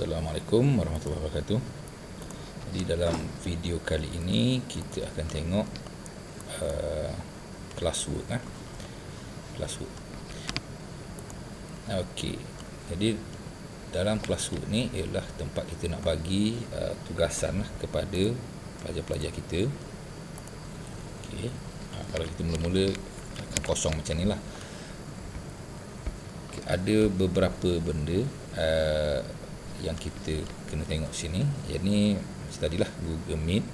Assalamualaikum warahmatullahi wabarakatuh. Jadi dalam video kali ini kita akan tengok classwork. Classwork. Okey. Jadi dalam classwork ni ialah tempat kita nak bagi tugasan kepada pelajar-pelajar kita. Okey. Kalau kita mula-mula akan kosong macam ni lah. Okay, ada beberapa benda yang kita kena tengok sini. Yang ni tadilah Google Meet.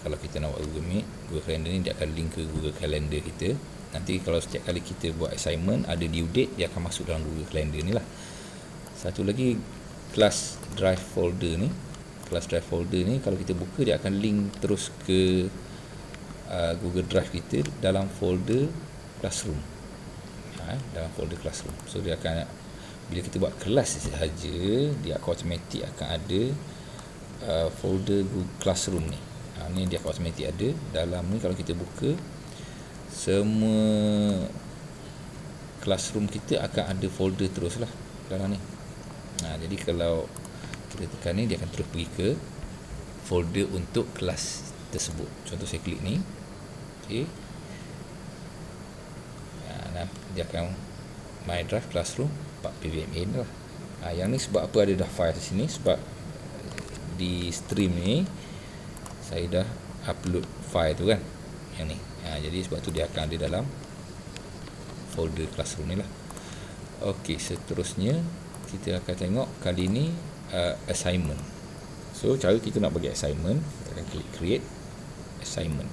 Kalau kita nak buat Google Meet, Google Calendar ni dia akan link ke Google Calendar kita. Nanti kalau setiap kali kita buat assignment ada due date, dia akan masuk dalam Google Calendar ni lah. Satu lagi, Class Drive folder ni. Class Drive folder ni kalau kita buka, dia akan link terus ke Google Drive kita dalam folder Classroom. Dalam folder Classroom. So dia akan, bila kita buat kelas sahaja, dia akan automatik akan ada folder Google Classroom ni. Ni dia akan automatik ada. Dalam ni kalau kita buka, semua Classroom kita akan ada folder terus lah dalam ni. Jadi kalau kita tekan ni, dia akan terus pergi ke folder untuk kelas tersebut. Contoh saya klik ni. Okay. Dia akan My Drive Classroom 4 PVMA lah. Yang ni sebab apa ada dah file di sini? Sebab di stream ni saya dah upload file tu kan, yang ni. Jadi sebab tu dia akan ada dalam folder Classroom ni lah. Okey, seterusnya kita akan tengok kali ni assignment. So cara kita nak bagi assignment, kita akan klik create assignment.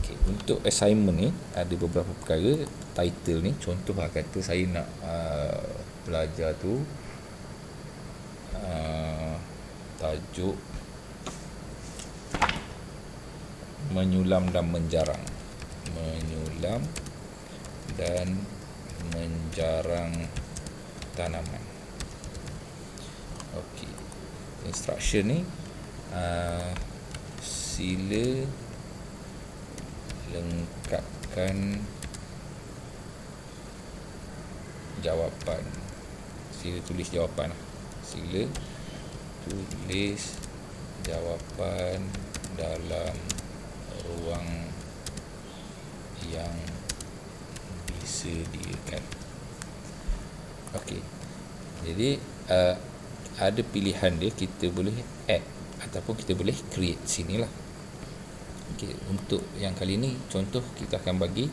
Okay, untuk assignment ni ada beberapa perkara. Title ni, contoh kata saya nak pelajar tu tajuk menyulam dan menjarang. Menyulam dan menjarang tanaman. Okey. Instruction ni sila lengkapkan jawapan. Sila tulis jawapan. Sila tulis jawapan dalam ruang yang disediakan. Okey. Jadi ada pilihan dia, kita boleh add ataupun kita boleh create sinilah. Okey, untuk yang kali ni contoh kita akan bagi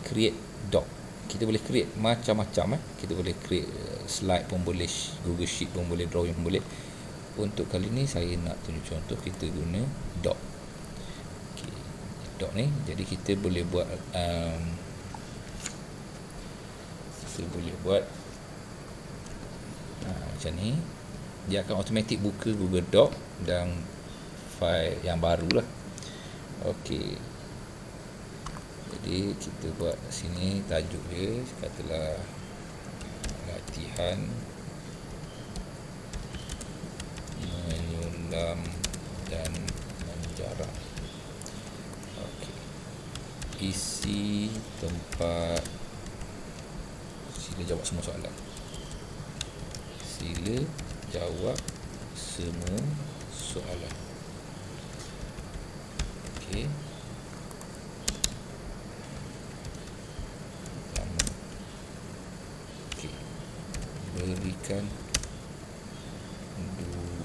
create doc. Kita boleh create macam-macam. Kita boleh create slide pun boleh, Google Sheet pun boleh, drawing pun boleh. Untuk kali ni saya nak tunjuk contoh, kita guna doc. Okay. Doc ni, jadi kita boleh buat macam ni. Dia akan automatik buka Google Doc dan file yang baru lah. Okey. Jadi kita buat sini tajuk dia, katalah latihan menyulam dan menjarang. Okey. Isi tempat, sila jawab semua soalan. Sila jawab semua soalan. Okey. Berikan dua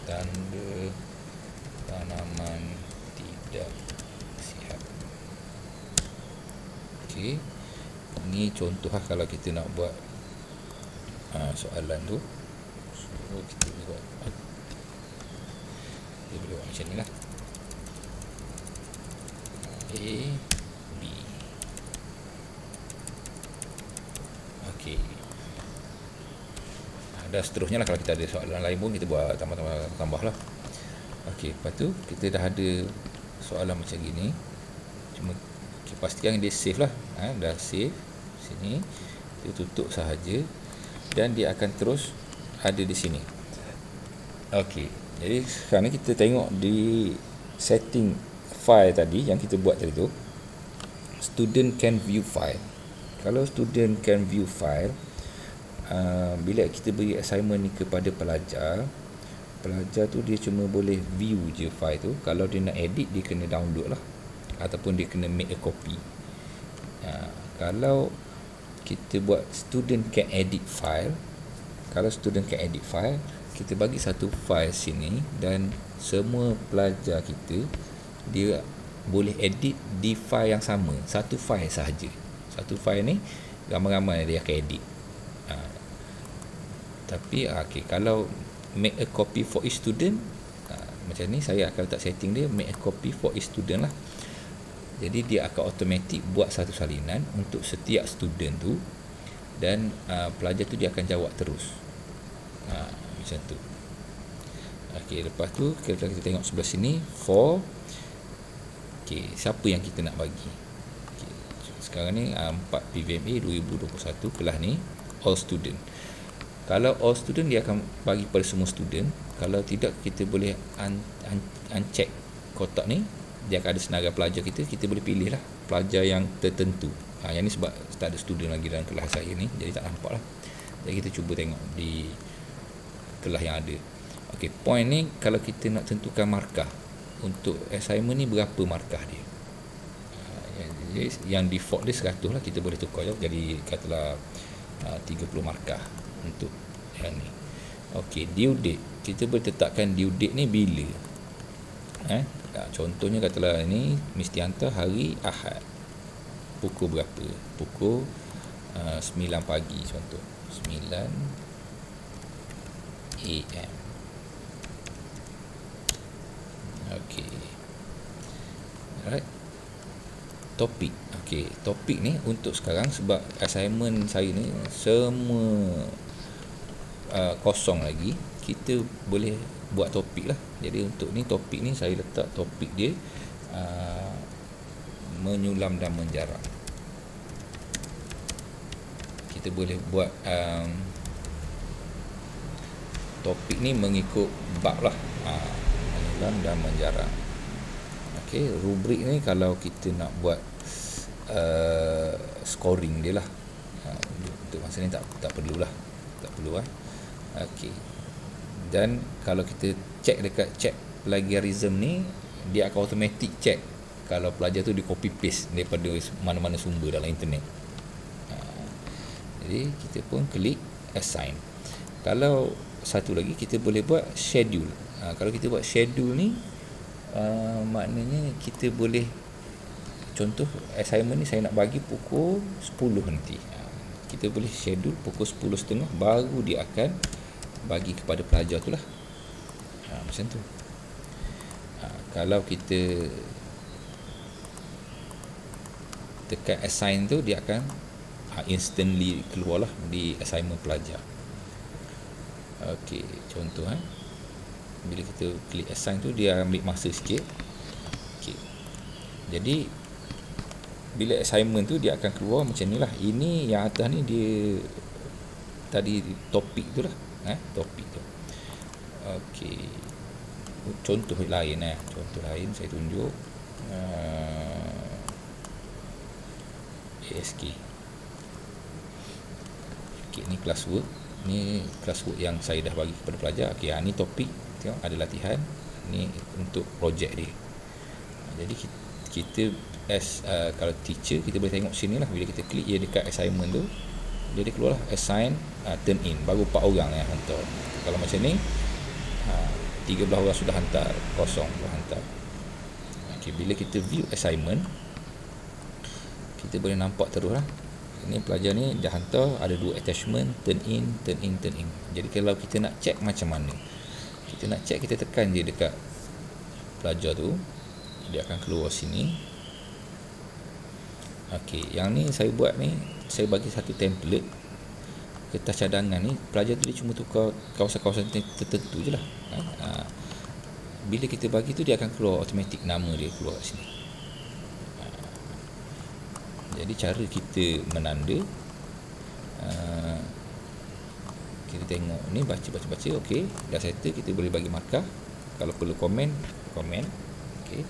tanda tanaman tidak sihat. Okey. Ini contoh lah kalau kita nak buat soalan tu. So kita boleh buat macam ni lah. A, B. Okey. Dan seterusnya lah, kalau kita ada soalan lain pun kita buat tambah lah. Okey, lepas tu kita dah ada soalan macam gini. Cuma pastikan dia save lah. Dah save sini, kita tutup sahaja dan dia akan terus ada di sini. Okey, jadi sekarang ni kita tengok di setting file tadi yang kita buat tadi tu. Student can view file. Kalau student can view file, bila kita beri assignment ni kepada pelajar tu dia cuma boleh view je file tu. Kalau dia nak edit, dia kena download lah, ataupun dia kena make a copy. Kalau kita buat student can edit file, kalau student can edit file, kita bagi satu file sini, dan semua pelajar kita dia boleh edit di file yang sama, satu file sahaja. Satu file ni ramai-ramai dia akan edit. Tapi okay, kalau make a copy for each student, macam ni saya akan letak setting dia make a copy for each student lah. Jadi dia akan automatic buat satu salinan untuk setiap student tu, dan pelajar tu dia akan jawab terus. Macam tu. Okey, lepas tu kita tengok sebelah sini for siapa yang kita nak bagi. Sekarang ni 4 PVMA 2021 kelas ni all student. Kalau all student, dia akan bagi pada semua student. Kalau tidak, kita boleh uncheck kotak ni, dia akan ada senarai pelajar kita boleh pilih lah pelajar yang tertentu. Yang ni sebab tak ada student lagi dalam kelas saya ni, jadi tak nampak lah. Jadi kita cuba tengok di kelas yang ada. Okey, point ni kalau kita nak tentukan markah untuk assignment ni, berapa markah dia. Yang default dia 100 lah, kita boleh tukar je jadi katalah 30 markah untuk yang ni. Okey, due date, kita boleh tetapkan due date ni bila. Contohnya katalah ni mesti hantar hari Ahad, pukul berapa, pukul 9 pagi contoh, 9 AM. Okey, alright. Topik. Okey, topik ni untuk sekarang, sebab assignment saya ni semua kosong lagi, kita boleh buat topik lah. Jadi untuk ni, topik ni saya letak topik dia menyulam dan menjarah. Kita boleh buat topik ni mengikut bab lah, menyulam dan menjarah. Okey, rubrik ni kalau kita nak buat scoring dia lah. Untuk masa ni tak perlulah, tak perlu lah. Okey, dan kalau kita check dekat check plagiarism ni, dia akan automatic check kalau pelajar tu dia copy paste daripada mana-mana sumber dalam internet. Jadi kita pun klik assign. Kalau satu lagi, kita boleh buat schedule. Kalau kita buat schedule ni, maknanya kita boleh, contoh assignment ni saya nak bagi pukul 10 nanti, kita boleh schedule pukul 10.30 baru dia akan bagi kepada pelajar tu lah. Macam tu. Kalau kita tekan assign tu, dia akan instantly keluar lah di assignment pelajar. Okey, contoh bila kita klik assign tu, dia ambil masa sikit. Okey, jadi bila assignment tu, dia akan keluar macam ni lah. Ini yang atas ni dia tadi topik tu lah, topik tu. Okey, contoh lain contoh lain saya tunjuk ASK. Okey, ni classwork. Ni classwork yang saya dah bagi kepada pelajar. Okey, ni topik, tengok ada latihan. Ni untuk projek dia. Jadi kita kalau teacher, kita boleh tengok sini lah. Bila kita klik je dekat assignment tu, dia keluar lah assign, turn in, baru 4 orang yang hantar. Kalau macam ni 13 orang sudah hantar, kosong sudah hantar. Okey, bila kita view assignment, kita boleh nampak terus lah. Ini pelajar ni dah hantar, ada 2 attachment, turn in, turn in, turn in. Jadi kalau kita nak check macam mana, kita nak check, kita tekan je dekat pelajar tu, dia akan keluar sini. Okey, yang ni saya buat ni, saya bagi satu template kertas cadangan ni. Pelajar tu dia cuma tukar kawasan-kawasan tertentu je lah. Bila kita bagi tu, dia akan keluar automatik nama dia keluar sini. Jadi cara kita menanda, kita tengok ni, baca. Okey, dah settle, kita boleh bagi markah. Kalau perlu komen. Okey,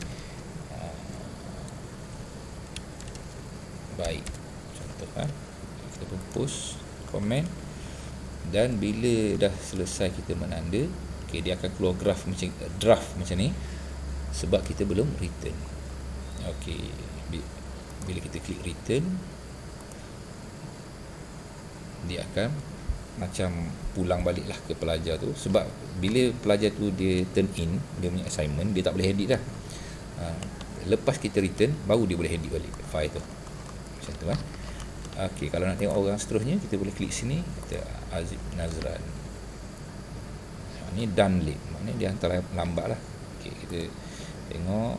baik, contoh kita pun post komen. Dan bila dah selesai kita menanda, okey, dia akan keluar draft macam ni sebab kita belum return. Okey, bila kita klik return, dia akan macam pulang balik lah ke pelajar tu, sebab bila pelajar tu dia turn in dia punya assignment, dia tak boleh edit dah. Lepas kita return baru dia boleh edit balik file tu, macam tu kan. Okey, kalau nak tengok orang seterusnya, kita boleh klik sini, kita Azib Nazran. Ni done late, maknanya dia hantar lambat lah. Okey, kita tengok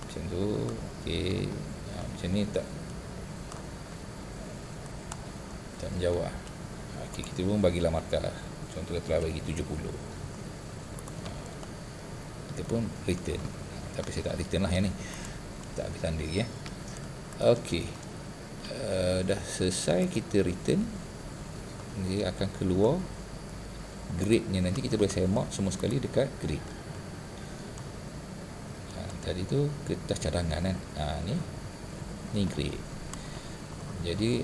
macam tu. Okey, macam ni tak menjawab. Okey, kita pun bagilah markah. Contoh telah bagi 70. Kita pun return. Tapi saya tak return lah yang ni. Tak ambil tanda ya. Okey. Dah selesai kita return. Dia akan keluar grade-nya, nanti kita boleh semak semua sekali dekat grade. Tadi tu kertas cadangan kan. Ni grade. Jadi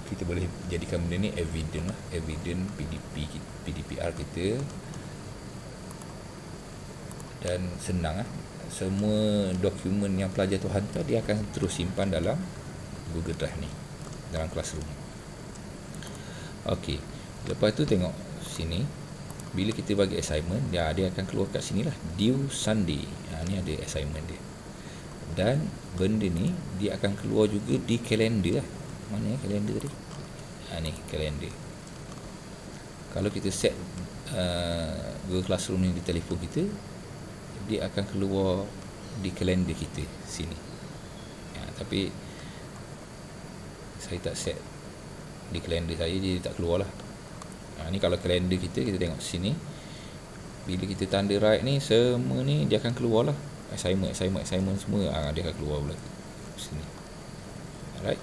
kita boleh jadikan benda ni evidence lah, evidence PDPR kita, dan senang lah. Semua dokumen yang pelajar tu hantar, dia akan terus simpan dalam Google Drive ni, dalam Classroom. Okey, lepas tu tengok sini, bila kita bagi assignment, dia akan keluar kat sini lah, due Sunday. Ni ada assignment dia, dan benda ni dia akan keluar juga di kalender lah. Mana kalender tadi? Ni kalender. Kalau kita set Google Classroom ni di telefon kita, dia akan keluar di kalender kita sini. Tapi saya tak set di kalender saya, jadi tak keluar lah. Ni kalau kalender kita tengok sini, bila kita tanda right ni, semua ni dia akan keluar lah. Assignment semua dia akan keluar pula sini. Alright.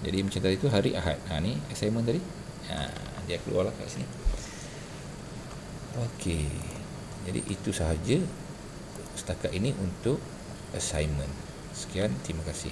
Jadi macam tadi tu hari Ahad. Ni assignment tadi. Dia keluar lah kat sini. Okey. Jadi itu sahaja setakat ini untuk assignment. Sekian, terima kasih.